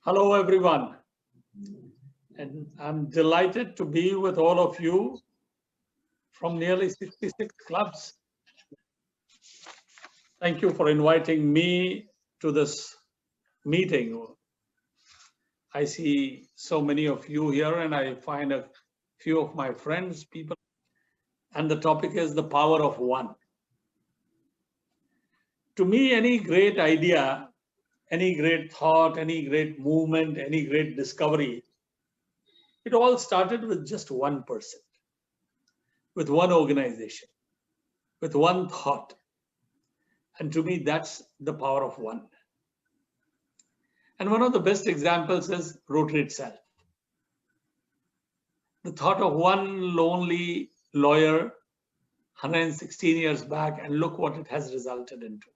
Hello, everyone. And I'm delighted to be with all of you from nearly 66 clubs. Thank you for inviting me to this meeting. I see so many of you here, and I find a few of my friends, people, and the topic is the power of one. To me, any great idea, any great thought, any great movement, any great discovery, it all started with just one person, with one organization, with one thought. And to me, that's the power of one. And one of the best examples is Rotary itself. The thought of one lonely lawyer 116 years back, and look what it has resulted into.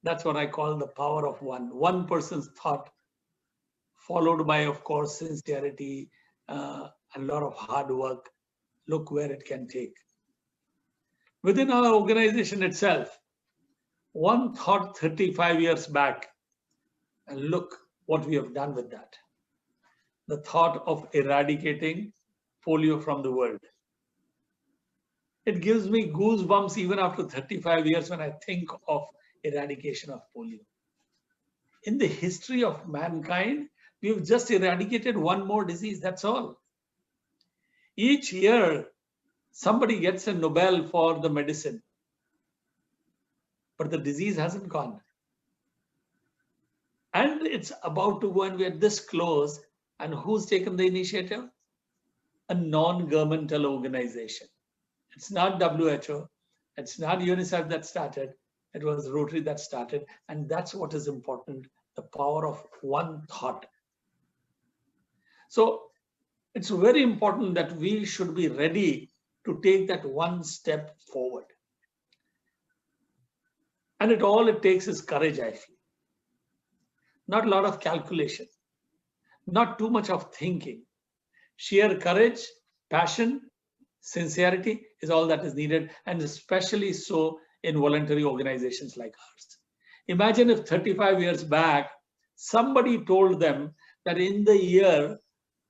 That's what I call the power of one. One person's thought, followed by, of course, sincerity and a lot of hard work. Look where it can take. Within our organization itself, one thought 35 years back, and look what we have done with that. The thought of eradicating polio from the world. It gives me goosebumps even after 35 years when I think of eradication of polio. In the history of mankind, we've just eradicated one more disease, that's all. Each year, somebody gets a Nobel for the medicine, but the disease hasn't gone. And it's about to go, and we're this close. And who's taken the initiative? A non-governmental organization. It's not WHO, it's not UNICEF that started, it was Rotary that started. And that's what is important, the power of one thought. So it's very important that we should be ready to take that one step forward. And all it takes is courage, I feel. Not a lot of calculation, not too much of thinking. Sheer courage, passion, sincerity is all that is needed, and especially so in voluntary organizations like ours. Imagine if 35 years back, somebody told them that in the year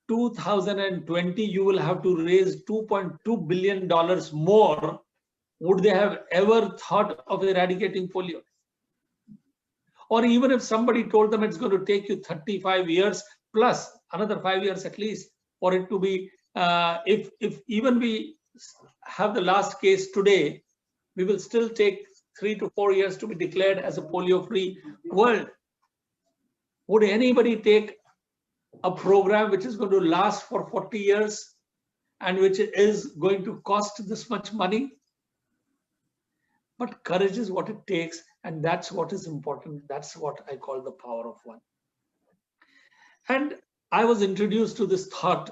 2020, you will have to raise $2.2 billion more. Would they have ever thought of eradicating polio? Or even if somebody told them it's going to take you 35 years plus another 5 years at least for it to be, if even we have the last case today, we will still take 3 to 4 years to be declared as a polio-free world. Would anybody take a program which is going to last for 40 years and which is going to cost this much money? But courage is what it takes, and that's what is important. That's what I call the power of one. And I was introduced to this thought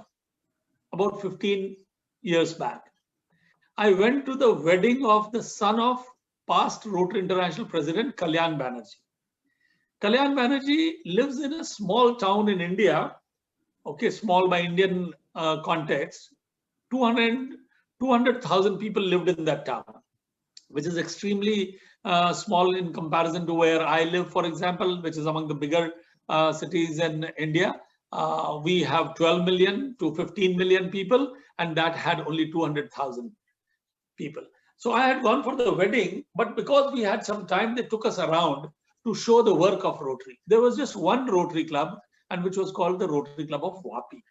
about 15 years back. I went to the wedding of the son of past Rotary International President Kalyan Banerjee. Kalyan Banerjee lives in a small town in India, okay, small by Indian context. 200,000 people lived in that town, which is extremely small in comparison to where I live, for example, which is among the bigger cities in India. We have 12 million to 15 million people, and that had only 200,000 people. So I had gone for the wedding, but because we had some time, they took us around to show the work of Rotary. There was just one Rotary Club, and which was called the Rotary Club of Vapi.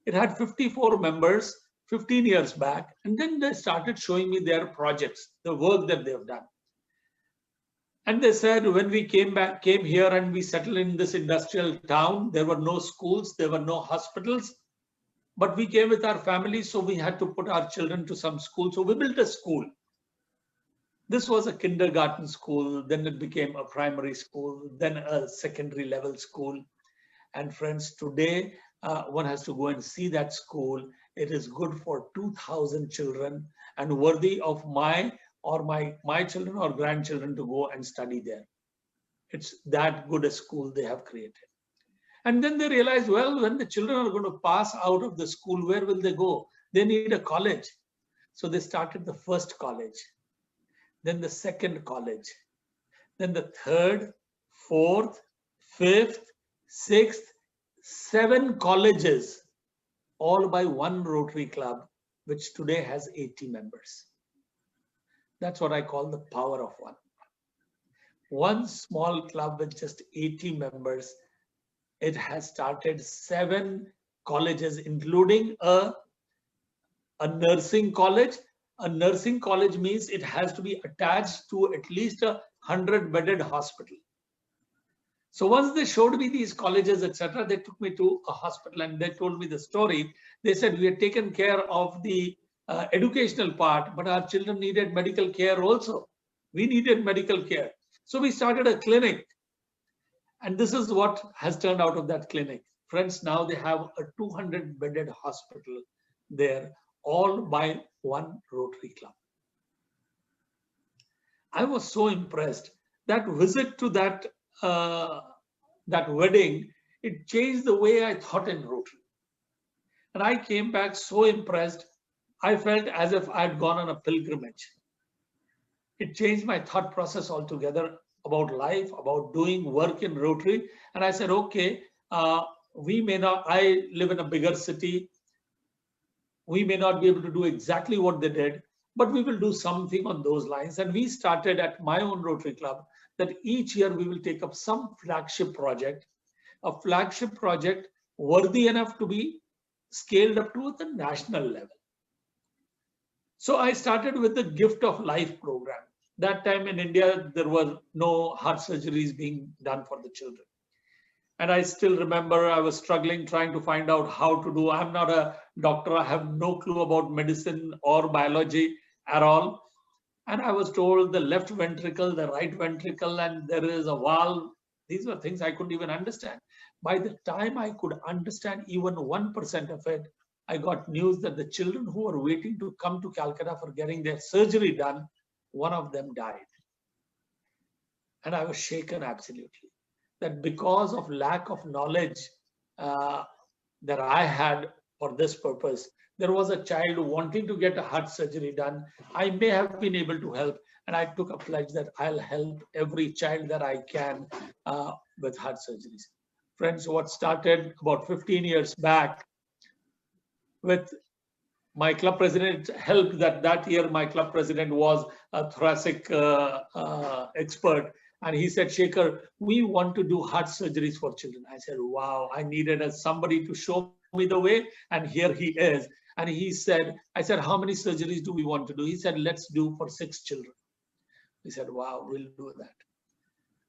It had 54 members 15 years back, and then they started showing me their projects, the work that they've done. And they said, when we came here and we settled in this industrial town, there were no schools, there were no hospitals, but we came with our families, so we had to put our children to some school. So we built a school. This was a kindergarten school, then it became a primary school, then a secondary level school. And friends, today one has to go and see that school. It is good for 2,000 children and worthy of my children or grandchildren to go and study there. It's that good a school they have created. And then they realized, well, when the children are going to pass out of the school, where will they go? They need a college. So they started the first college, then the second college, then the third, fourth, fifth, Sixth, 7 colleges, all by one Rotary Club, which today has 80 members. That's what I call the power of one. One small club with just 80 members, it has started 7 colleges, including a nursing college. A nursing college means it has to be attached to at least a 100-bedded hospital. So once they showed me these colleges, etc., they took me to a hospital and they told me the story. They said, we had taken care of the educational part, but our children needed medical care also. We needed medical care. So we started a clinic. And this is what has turned out of that clinic. Friends, now they have a 200-bedded hospital there, all by one Rotary Club. I was so impressed. That visit to that wedding, it changed the way I thought in Rotary. And I came back so impressed. I felt as if I'd gone on a pilgrimage. It changed my thought process altogether about life, about doing work in Rotary. And I said, okay, we may not, I live in a bigger city. We may not be able to do exactly what they did, but we will do something on those lines. And we started at my own Rotary Club that each year we will take up some flagship project, a flagship project worthy enough to be scaled up to the national level. So I started with the Gift of Life program. That time in India, there were no heart surgeries being done for the children. And I still remember I was struggling, trying to find out how to do. I'm not a doctor. I have no clue about medicine or biology at all. And I was told the left ventricle, the right ventricle, and there is a valve. These were things I couldn't even understand. By the time I could understand even 1% of it, I got news that the children who were waiting to come to Calcutta for getting their surgery done, one of them died. And I was shaken absolutely. That because of lack of knowledge that I had for this purpose, there was a child wanting to get a heart surgery done. I may have been able to help, and I took a pledge that I'll help every child that I can with heart surgeries. Friends, what started about 15 years back with my club president helped, that year my club president was a thoracic expert. And he said, Shekhar, we want to do heart surgeries for children. I said, wow, I needed somebody to show me the way. And here he is. And he said, I said, how many surgeries do we want to do? He said, let's do for 6 children. He said, wow, we'll do that.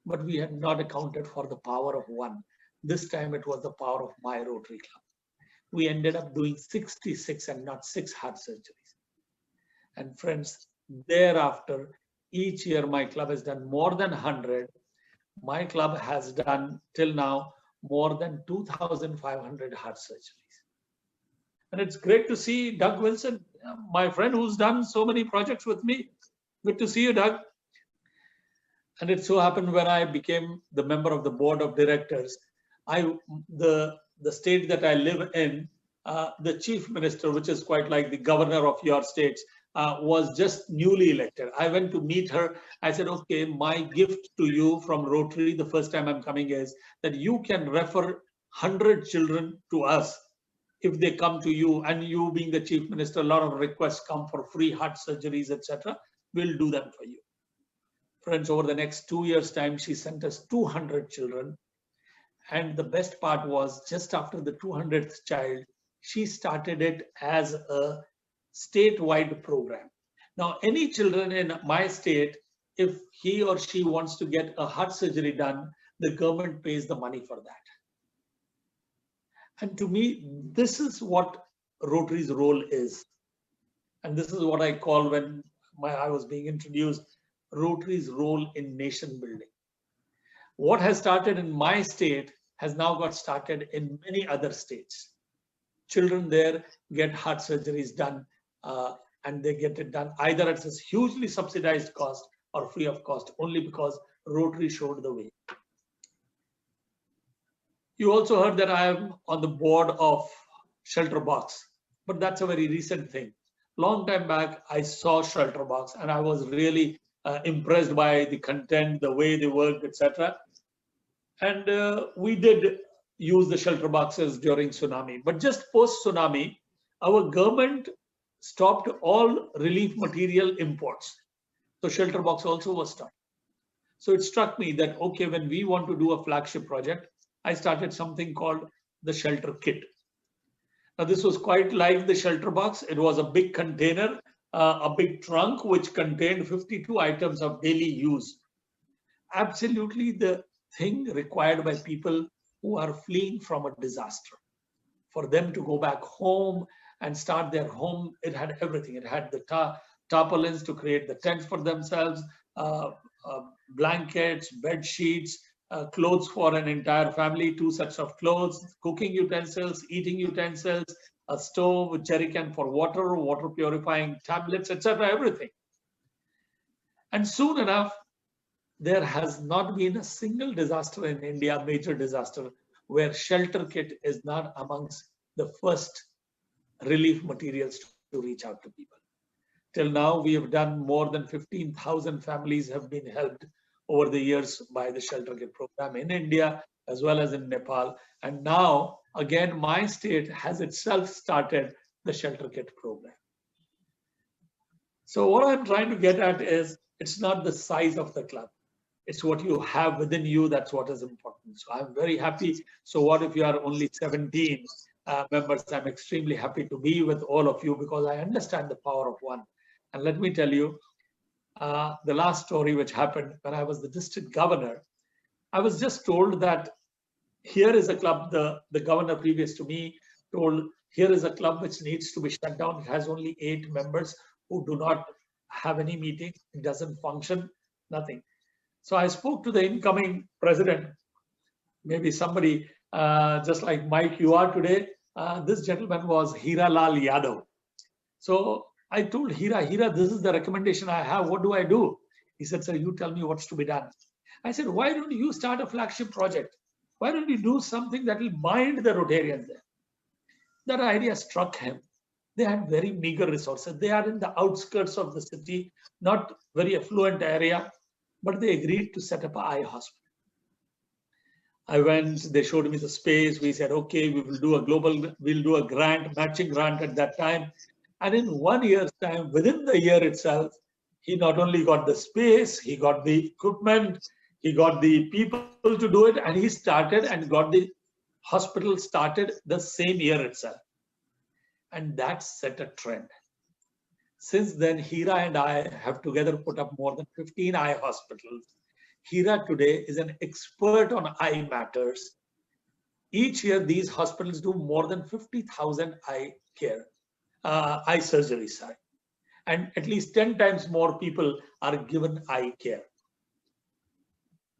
But we had not accounted for the power of one. This time it was the power of my Rotary Club. We ended up doing 66 and not 6 heart surgeries. And friends, thereafter, each year my club has done more than 100. My club has done till now more than 2,500 heart surgeries. And it's great to see Doug Wilson, my friend who's done so many projects with me. Good to see you, Doug. And it so happened when I became the member of the board of directors, the state that I live in, the chief minister, which is quite like the governor of your states, was just newly elected. I went to meet her. I said, okay, my gift to you from Rotary, the first time I'm coming, is that you can refer 100 children to us if they come to you, and you being the chief minister, a lot of requests come for free heart surgeries, etc. We'll do them for you. Friends, over the next 2 years' time, she sent us 200 children. And the best part was, just after the 200th child, she started it as a statewide program. Now, any children in my state, if he or she wants to get a heart surgery done, the government pays the money for that. And to me, this is what Rotary's role is. And this is what I call, when I was being introduced, Rotary's role in nation building. What has started in my state has now got started in many other states. Children there get heart surgeries done, and they get it done either at a hugely subsidized cost or free of cost, only because Rotary showed the way. You also heard that I am on the board of Shelter Box, but that's a very recent thing. Long time back, I saw Shelter Box and I was really impressed by the content, the way they worked, etc. And we did use the shelter boxes during tsunami. But just post tsunami, our government stopped all relief material imports. So shelter box also was stopped. So it struck me that, okay, when we want to do a flagship project, I started something called the shelter kit. Now, this was quite like the shelter box. It was a big container, a big trunk, which contained 52 items of daily use. Absolutely the thing required by people who are fleeing from a disaster. For them to go back home and start their home, it had everything. It had the tarpaulins to create the tents for themselves, blankets, bed sheets, clothes for an entire family, 2 sets of clothes, cooking utensils, eating utensils, a stove, jerry can for water, water purifying tablets, etc., everything. And soon enough, there has not been a single disaster in India, major disaster, where shelter kit is not amongst the first relief materials to reach out to people. Till now, we have done more than 15,000 families have been helped over the years by the shelter kit program in India as well as in Nepal. And now, again, my state has itself started the shelter kit program. So what I'm trying to get at is, it's not the size of the club. It's what you have within you. That's what is important. So I'm very happy. So what if you are only 17 members? I'm extremely happy to be with all of you because I understand the power of one. And let me tell you, the last story which happened when I was the district governor, I was just told that here is a club, the governor previous to me told, here is a club which needs to be shut down. It has only 8 members who do not have any meeting. It doesn't function, nothing. So I spoke to the incoming president, maybe somebody just like Mike, you are today. This gentleman was Hira Lal Yadav. So I told Hira, this is the recommendation I have. What do I do? He said, sir, you tell me what's to be done. I said, why don't you start a flagship project? Why don't you do something that will bind the Rotarians there? That idea struck him. They had very meager resources. They are in the outskirts of the city, not very affluent area, but they agreed to set up an eye hospital. I went, they showed me the space. We said, okay, we will do a we'll do a grant, matching grant at that time. And in 1 year's time, within the year itself, he not only got the space, he got the equipment, he got the people to do it, and he started and got the hospital started the same year itself. And that set a trend. Since then, Hira and I have together put up more than 15 eye hospitals. Hira today is an expert on eye matters. Each year, these hospitals do more than 50,000 eye surgeries, and at least 10 times more people are given eye care.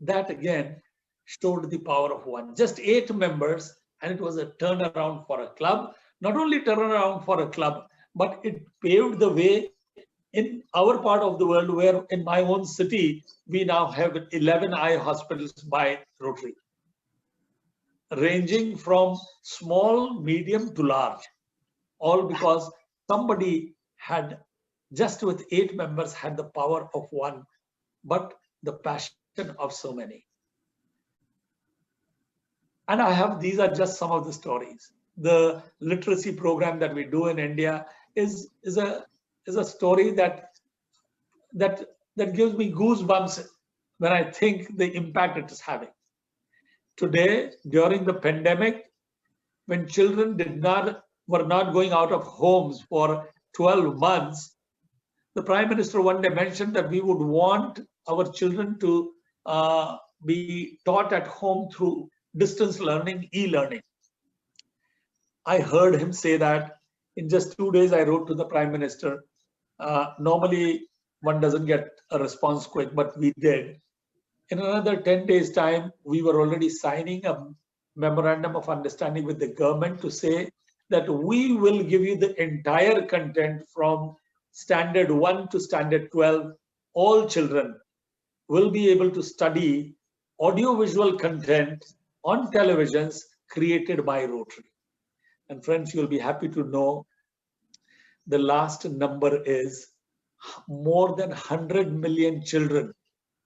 That again showed the power of one. Just 8 members, and it was a turnaround for a club. Not only turnaround for a club, but it paved the way in our part of the world, where in my own city, we now have 11 eye hospitals by Rotary, ranging from small, medium to large, all because somebody had, just with 8 members, had the power of one, but the passion of so many. And these are just some of the stories. The literacy program that we do in India is a story that gives me goosebumps when I think the impact it is having. Today, during the pandemic, when children were not going out of homes for 12 months, the Prime Minister one day mentioned that we would want our children to be taught at home through distance learning, e-learning. I heard him say that. In just 2 days, I wrote to the Prime Minister. Normally, one doesn't get a response quick, but we did. In another 10 days' time, we were already signing a memorandum of understanding with the government to say that we will give you the entire content from standard 1 to standard 12. All children will be able to study audiovisual content on televisions created by Rotary. And friends, you'll be happy to know the last number is more than 100 million children.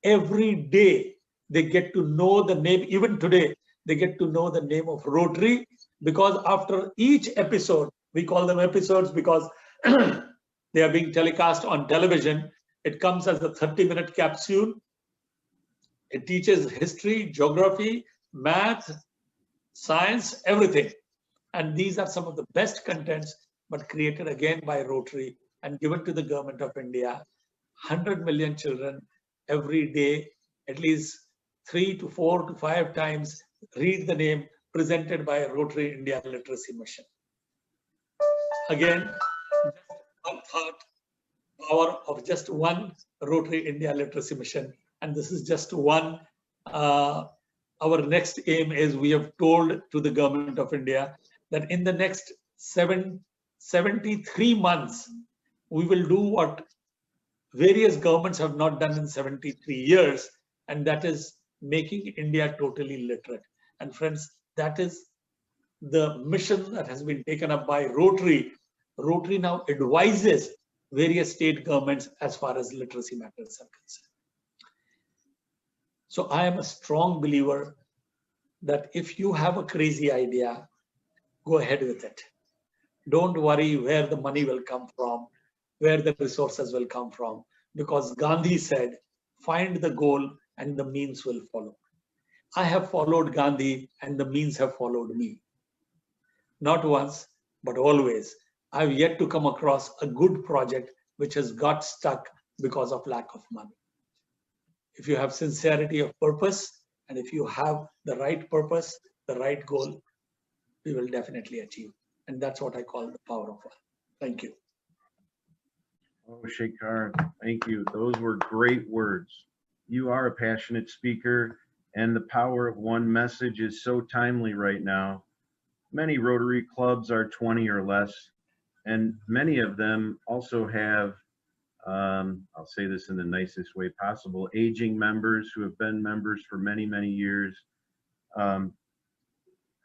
Every day they get to know the name. Even today, They get to know the name of Rotary, because after each episode, we call them episodes because they are being telecast on television. It comes as a 30-minute capsule. It teaches history, geography, math, science, everything. And these are some of the best contents, but created again by Rotary and given to the government of India. 100 million children every day, at least 3 to 4 to 5 times, read the name, presented by Rotary India Literacy Mission. Again, just one thought, power of just one Rotary India Literacy Mission. And this is just one. Our next aim is, we have told to the government of India that in the next 73 months, we will do what various governments have not done in 73 years, and that is making India totally literate. And friends, that is the mission that has been taken up by Rotary. Rotary now advises various state governments as far as literacy matters are concerned. So I am a strong believer that if you have a crazy idea, go ahead with it. Don't worry where the money will come from, where the resources will come from, because Gandhi said, find the goal and the means will follow. I have followed Gandhi and the means have followed me. Not once, but always. I've yet to come across a good project which has got stuck because of lack of money. If you have sincerity of purpose, and if you have the right purpose, the right goal, we will definitely achieve. And that's what I call the power of one. Thank you. Oh, Shekhar, thank you. Those were great words. You are a passionate speaker, and the power of one message is so timely right now. Many Rotary clubs are 20 or less, and many of them also have, I'll say this in the nicest way possible, aging members who have been members for many, many years. How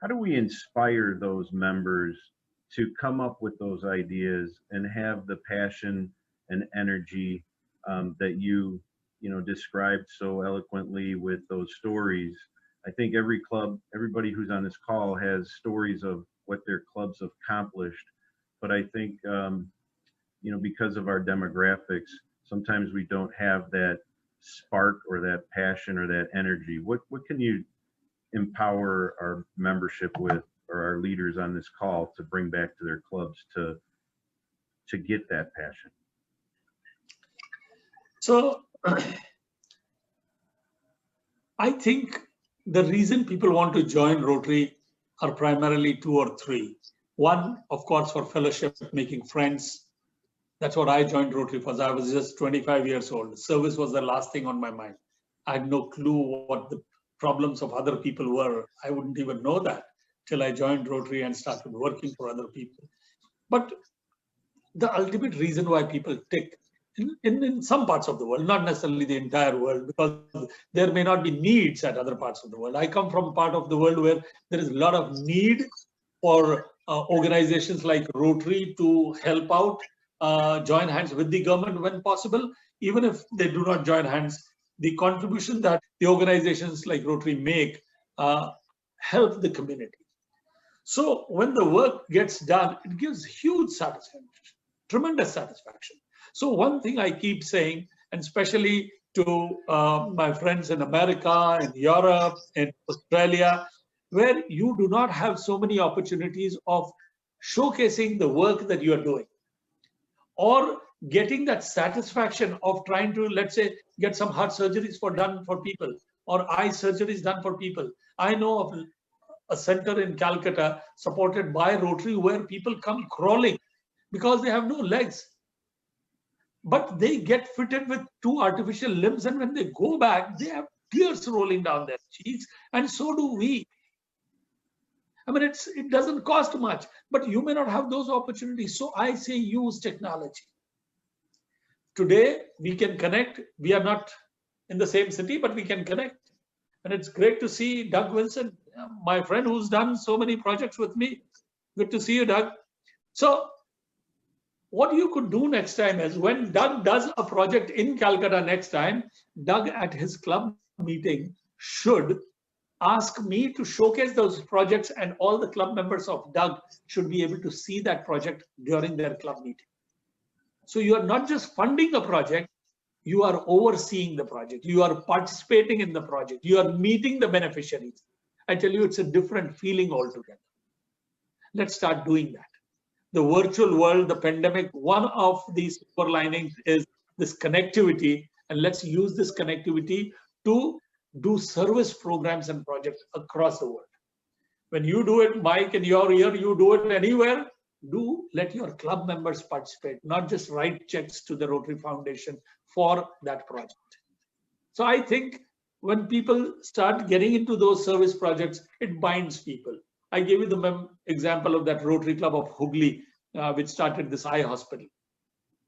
do we inspire those members to come up with those ideas and have the passion and energy that you described so eloquently with those stories? I think every club, everybody who's on this call has stories of what their clubs have accomplished. But I think, because of our demographics, sometimes we don't have that spark or that passion or that energy. What can you empower our membership with, or our leaders on this call, to bring back to their clubs to get that passion? So I think the reason people want to join Rotary are primarily 2 or 3. One, of course, for fellowship, making friends. That's what I joined Rotary for. I was just 25 years old. Service was the last thing on my mind. I had no clue what the problems of other people were. I wouldn't even know that till I joined Rotary and started working for other people. But the ultimate reason why people tick in some parts of the world, not necessarily the entire world, because there may not be needs at other parts of the world. I come from a part of the world where there is a lot of need for organizations like Rotary to help out, join hands with the government when possible. Even if they do not join hands, the contribution that the organizations like Rotary make help the community. So when the work gets done, it gives huge satisfaction, tremendous satisfaction. So one thing I keep saying, and especially to my friends in America, in Europe, in Australia, where you do not have so many opportunities of showcasing the work that you are doing, or getting that satisfaction of trying to, let's say, get some heart surgeries done for people, or eye surgeries done for people. I know of a center in Calcutta supported by Rotary where people come crawling because they have no legs. But they get fitted with 2 artificial limbs, and when they go back, they have tears rolling down their cheeks, and so do we. I mean, it doesn't cost much, but you may not have those opportunities. So I say use technology. Today, we can connect. We are not in the same city, but we can connect. And it's great to see Doug Wilson, my friend who's done so many projects with me. Good to see you, Doug. So what you could do next time is, when Doug does a project in Calcutta next time, Doug at his club meeting should ask me to showcase those projects, and all the club members of Doug should be able to see that project during their club meeting. So you are not just funding a project, you are overseeing the project, you are participating in the project, you are meeting the beneficiaries. I tell you, it's a different feeling altogether. Let's start doing that. The virtual world, the pandemic, one of these silver linings is this connectivity, and let's use this connectivity to do service programs and projects across the world. When you do it, Mike, and you're here, you do it anywhere, let your club members participate, not just write checks to the Rotary Foundation for that project. So I think when people start getting into those service projects, it binds people. I gave you the example of that Rotary Club of Hooghly, which started this eye hospital.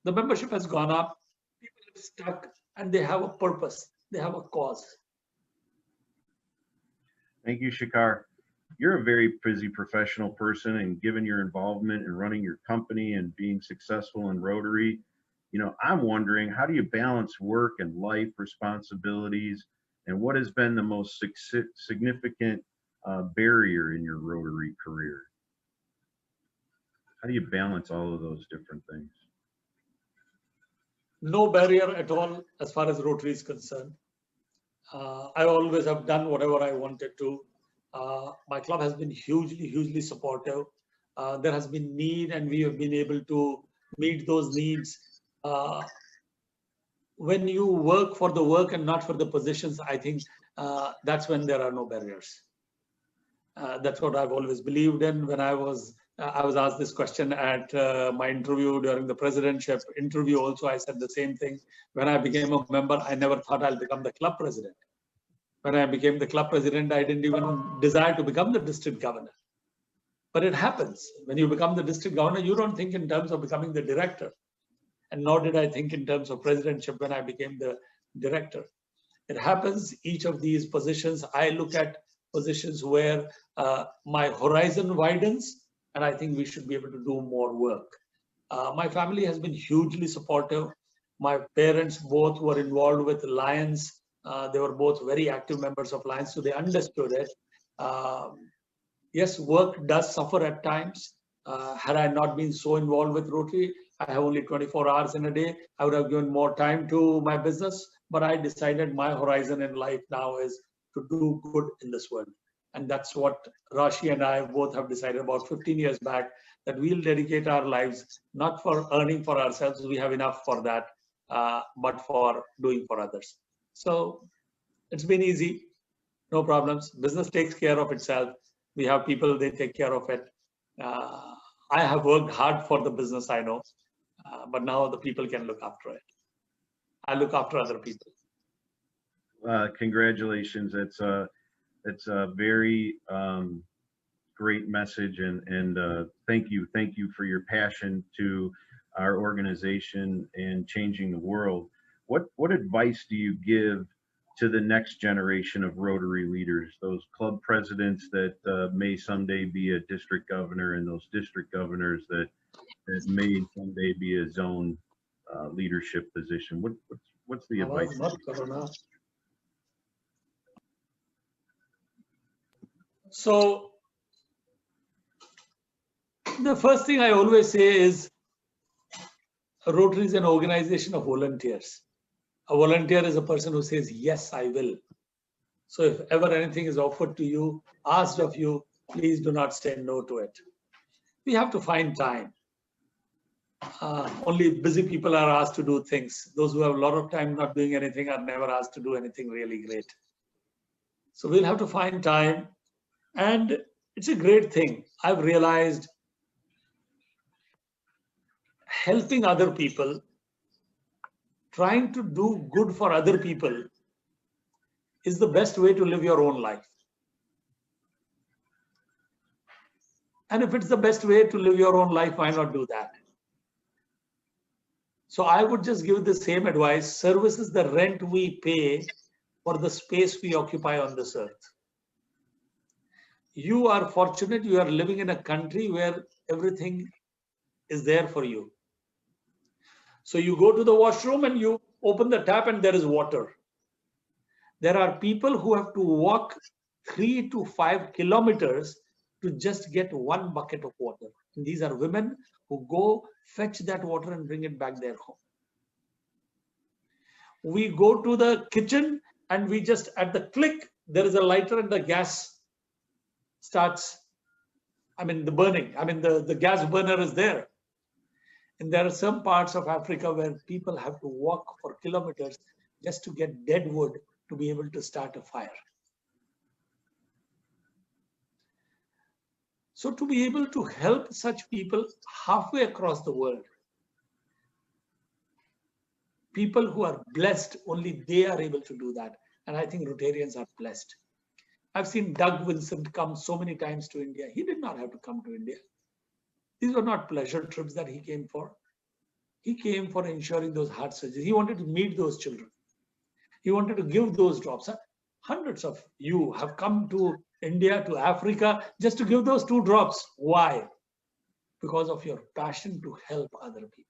The membership has gone up, people are stuck, and they have a purpose, they have a cause. Thank you, Shekhar. You're a very busy professional person, and given your involvement in running your company and being successful in Rotary, I'm wondering, how do you balance work and life responsibilities, and what has been the most significant barrier in your Rotary career? How do you balance all of those different things? No barrier at all as far as Rotary is concerned. I always have done whatever I wanted to. My club has been hugely supportive. There has been need, and we have been able to meet those needs. When you work for the work and not for the positions, I think that's when there are no barriers. That's what I've always believed in. When I was asked this question at my interview during the presidentship interview also, I said the same thing. When I became a member, I never thought I'll become the club president. When I became the club president, I didn't even desire to become the district governor. But it happens. When you become the district governor, you don't think in terms of becoming the director. And nor did I think in terms of presidentship when I became the director. It happens, each of these positions, I look at positions where my horizon widens, and I think we should be able to do more work. My family has been hugely supportive. My parents both were involved with Lions. They were both very active members of Lions, so they understood it. Yes, work does suffer at times. Had I not been so involved with Rotary, I have only 24 hours in a day, I would have given more time to my business, but I decided my horizon in life now is to do good in this world. And that's what Rashi and I both have decided about 15 years back, that we'll dedicate our lives not for earning for ourselves, we have enough for that, but for doing for others. So it's been easy, no problems. Business takes care of itself. We have people, they take care of it. I have worked hard for the business, I know, but now the people can look after it. I look after other people. Congratulations. It's a very great message, and thank you for your passion to our organization and changing the world. What advice do you give to the next generation of Rotary leaders, those club presidents that may someday be a district governor, and those district governors that may someday be a zone leadership position? What's the advice? So the first thing I always say is Rotary is an organization of volunteers. A volunteer is a person who says, yes, I will. So if ever anything is offered to you, asked of you, please do not say no to it. We have to find time. Only busy people are asked to do things. Those who have a lot of time not doing anything are never asked to do anything really great. So we'll have to find time. And it's a great thing. I've realized helping other people, trying to do good for other people is the best way to live your own life. And if it's the best way to live your own life, why not do that? So I would just give the same advice. Service is the rent we pay for the space we occupy on this earth. You are fortunate, you are living in a country where everything is there for you. So you go to the washroom and you open the tap and there is water. There are people who have to walk 3 to 5 kilometers to just get one bucket of water. And these are women who go fetch that water and bring it back their home. We go to the kitchen and we just, at the click, there is a lighter and the gas starts, the burning. The gas burner is there. And there are some parts of Africa where people have to walk for kilometers just to get dead wood to be able to start a fire. So to be able to help such people halfway across the world, people who are blessed, only they are able to do that. And I think Rotarians are blessed. I've seen Doug Vincent come so many times to India. He did not have to come to India. These were not pleasure trips that he came for. He came for ensuring those heart surgeries. He wanted to meet those children. He wanted to give those drops. Hundreds of you have come to India, to Africa, just to give those 2 drops. Why? Because of your passion to help other people.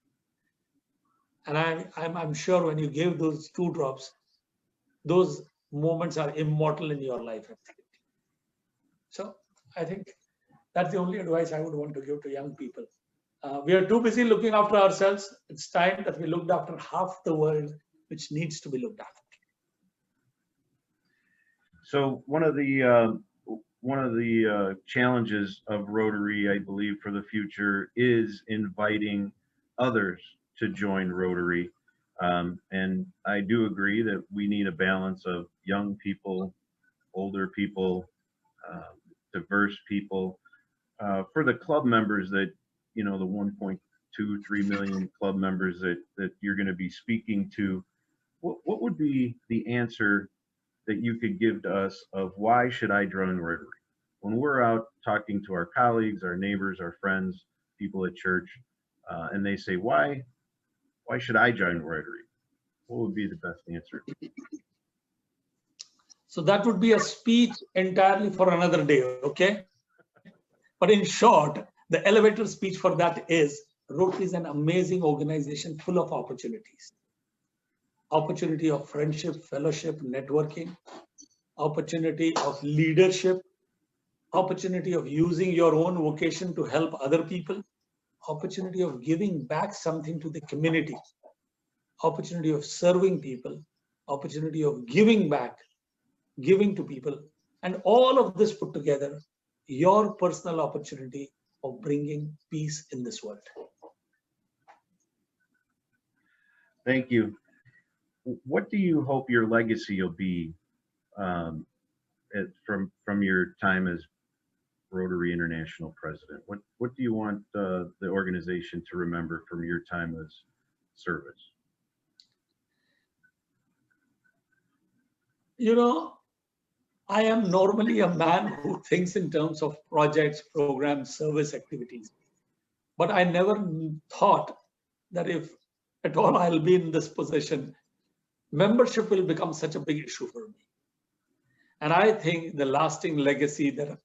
And I'm sure when you gave those 2 drops, those moments are immortal in your life. So I think that's the only advice I would want to give to young people. We are too busy looking after ourselves. It's time that we looked after half the world, which needs to be looked after. So one of the challenges of Rotary, I believe, for the future is inviting others to join Rotary. And I do agree that we need a balance of young people, older people, diverse people. For the club members that, the 1.23 million club members that you're going to be speaking to, what would be the answer that you could give to us of why should I join Rotary? When we're out talking to our colleagues, our neighbors, our friends, people at church, and they say, why should I join Rotary? What would be the best answer? So that would be a speech entirely for another day, okay? But in short, the elevator speech for that is Rotary is an amazing organization full of opportunities. Opportunity of friendship, fellowship, networking, opportunity of leadership, opportunity of using your own vocation to help other people, opportunity of giving back something to the community, opportunity of serving people, opportunity of giving back, giving to people, and all of this put together, your personal opportunity of bringing peace in this world. Thank you. What do you hope your legacy will be from your time as Rotary International President? What do you want the organization to remember from your time as service? I am normally a man who thinks in terms of projects, programs, service activities. But I never thought that if at all I'll be in this position, membership will become such a big issue for me. And I think the lasting legacy that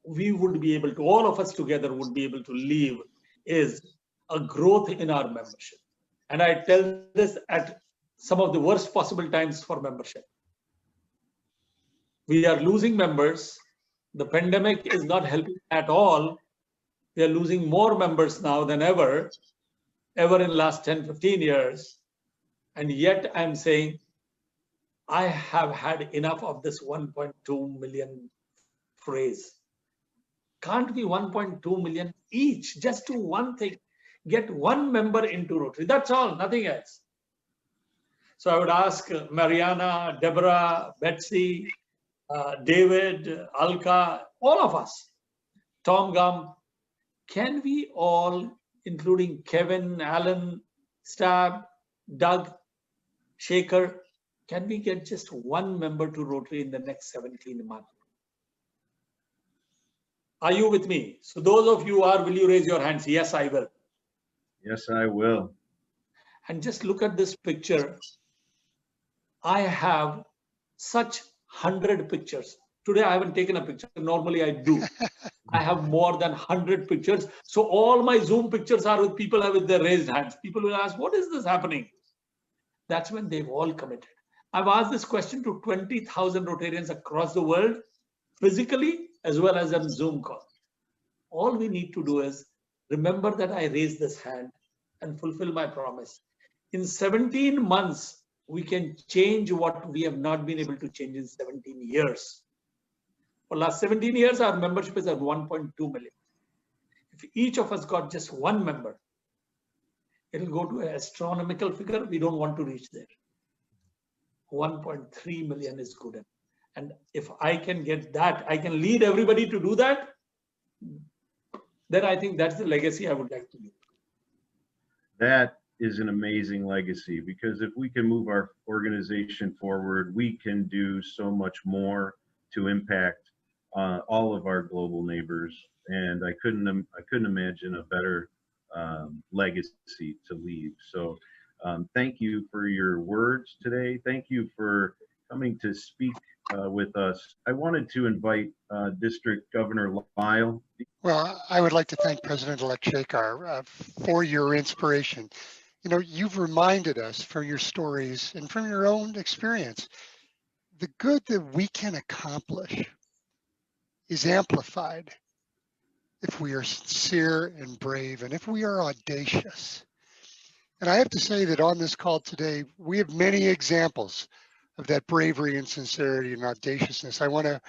we would be able to, all of us together would be able to leave is a growth in our membership. And I tell this at some of the worst possible times for membership. We are losing members. The pandemic is not helping at all. We are losing more members now than ever in the last 10, 15 years. And yet I'm saying, I have had enough of this 1.2 million phrase. Can't be 1.2 million each, just do one thing. Get one member into Rotary. That's all, nothing else. So I would ask Mariana, Deborah, Betsy, David, Alka, all of us, Tom Gum, can we all, including Kevin, Alan, Stab, Doug, Shekhar, can we get just one member to Rotary in the next 17 months? Are you with me? So those of you who are, will you raise your hands? Yes, I will. Yes, I will. And just look at this picture. I have such 100 pictures. Today I haven't taken a picture. Normally I do. I have more than 100 pictures. So all my Zoom pictures are with people with their raised hands. People will ask, what is this happening? That's when they've all committed. I've asked this question to 20,000 Rotarians across the world. physically as well as on Zoom call. All we need to do is remember that I raised this hand and fulfill my promise. In 17 months, we can change what we have not been able to change in 17 years. For the last 17 years, our membership is at 1.2 million. If each of us got just one member, it will go to an astronomical figure. We don't want to reach there. 1.3 million is good enough. And if I can get that, I can lead everybody to do that, then I think that's the legacy I would like to leave. That is an amazing legacy, because if we can move our organization forward, we can do so much more to impact all of our global neighbors. And I couldn't imagine a better legacy to leave. So thank you for your words today. Thank you for coming to speak with us. I wanted to invite District Governor Lyle. Well, I would like to thank President-elect Shekhar for your inspiration. You know, you've reminded us from your stories and from your own experience, the good that we can accomplish is amplified if we are sincere and brave, and if we are audacious. And I have to say that on this call today, we have many examples of that bravery and sincerity and audaciousness. I want to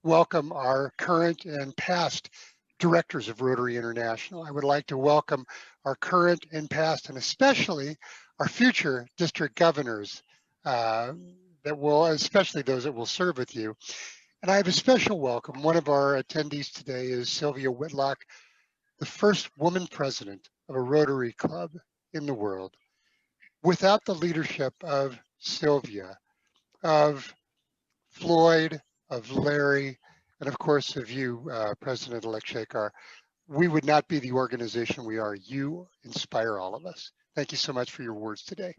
welcome our current and past directors of Rotary International. I would like to welcome our current and past, and especially our future district governors especially those that will serve with you. And I have a special welcome. One of our attendees today is Sylvia Whitlock, the first woman president of a Rotary Club in the world. Without the leadership of Sylvia, of Floyd, of Larry, and of course of you, President-elect Shekhar, we would not be the organization we are. You inspire all of us. Thank you so much for your words today.